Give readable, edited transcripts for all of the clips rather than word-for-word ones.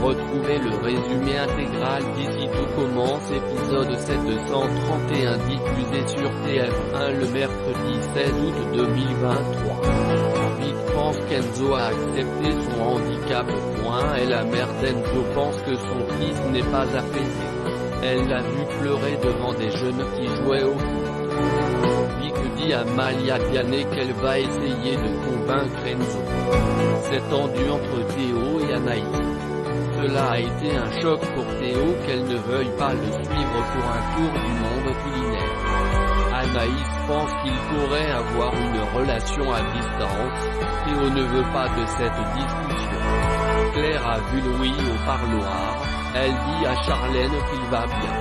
Retrouvez le résumé intégral d'ici tout commence épisode 731 diffusé sur TF1 le mercredi 16 août 2023. Vic pense qu'Enzo a accepté son handicap. Et la mère d'Enzo pense que son fils n'est pas apaisé. Elle l'a vu pleurer devant des jeunes qui jouaient au foot. Vic dit à Malia Vianney qu'elle va essayer de convaincre Enzo. C'est tendu entre Théo et Anaïs. Cela a été un choc pour Théo qu'elle ne veuille pas le suivre pour un tour du monde culinaire. Anaïs pense qu'il pourrait avoir une relation à distance. Théo ne veut pas de cette discussion. Claire a vu Louis au parloir. Elle dit à Charlène qu'il va bien.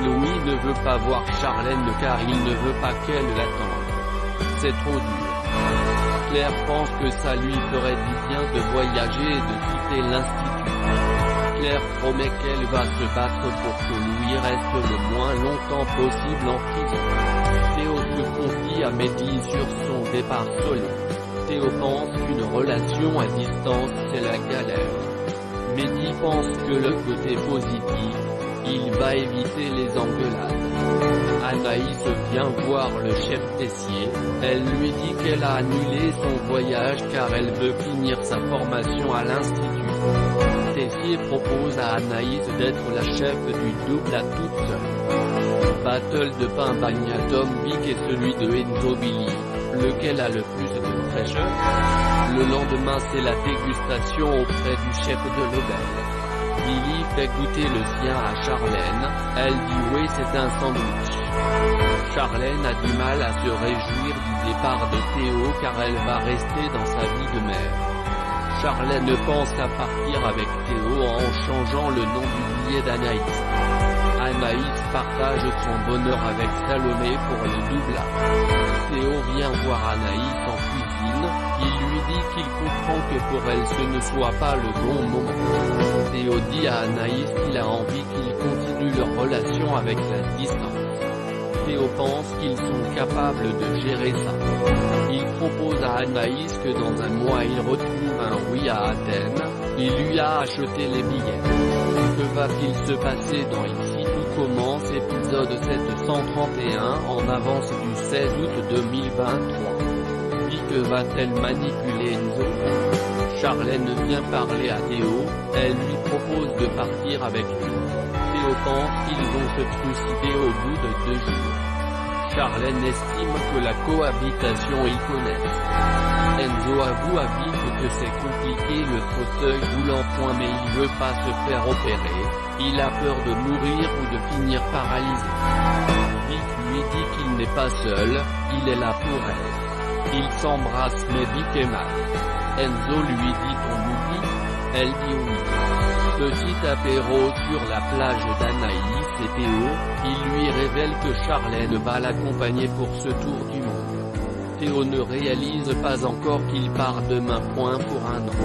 Louis ne veut pas voir Charlène car il ne veut pas qu'elle l'attende. C'est trop dur. Claire pense que ça lui ferait du bien de voyager et de quitter l'institut. Claire promet qu'elle va se battre pour que Louis reste le moins longtemps possible en prison. Théo se confie à Mehdi sur son départ solo. Théo pense qu'une relation à distance c'est la galère. Mehdi pense que le côté positif, il va éviter les engueulades. Anaïs vient voir le chef Tessier, elle lui dit qu'elle a annulé son voyage car elle veut finir sa formation à l'institut. Tessier propose à Anaïs d'être la chef du double à toute seule. Battle de pain Bagnadom Vic et celui de Enzo Billy, lequel a le plus de fraîcheur? Le lendemain c'est la dégustation auprès du chef de l'auberge. Billy fait goûter le sien à Charlène, elle dit oui c'est un sandwich. Charlène a du mal à se réjouir du départ de Théo car elle va rester dans sa vie de mère. Charlène pense à partir avec Théo en changeant le nom du billet d'Anaïs. Anaïs partage son bonheur avec Salomé pour le doublage. Théo vient voir Anaïs en cuisine, il lui dit qu'il comprend que pour elle ce ne soit pas le bon moment. Théo dit à Anaïs qu'il a envie qu'ils continuent leur relation avec la distance. Théo pense qu'ils sont capables de gérer ça. Il propose à Anaïs que dans un mois il retrouve un oui à Athènes, il lui a acheté les billets. Que va-t-il se passer dans Ici tout commence épisode 731 en avance du 16 août 2023. Vic va-t-elle manipuler Enzo? Charlène vient parler à Théo, elle lui propose de partir avec lui. Théo pense qu'ils vont se trucider au bout de 2 jours. Charlène estime que la cohabitation y connaît. Enzo avoue à Vic que c'est compliqué le fauteuil roulant mais il veut pas se faire opérer, il a peur de mourir ou de finir paralysé. Vic lui dit qu'il n'est pas seul, il est là pour elle. Ils s'embrassent mais Vic est mal. Enzo lui dit on oublie? Elle dit oui. Petit apéro sur la plage d'Anaïs et Théo, il lui révèle que Charlène va l'accompagner pour ce tour du monde. Théo ne réalise pas encore qu'il part demain pour un an.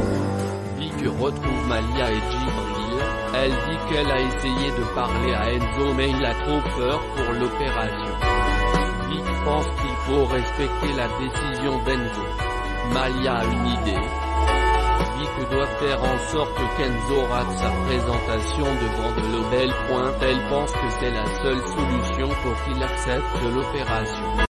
Vic retrouve Malia et Djibril, elle dit qu'elle a essayé de parler à Enzo mais il a trop peur pour l'opération. Vic pense qu'il faut respecter la décision d'Enzo. Malia a une idée. Vic doit faire en sorte qu'Enzo rate sa présentation devant de l'Obel. Elle pense que c'est la seule solution pour qu'il accepte l'opération.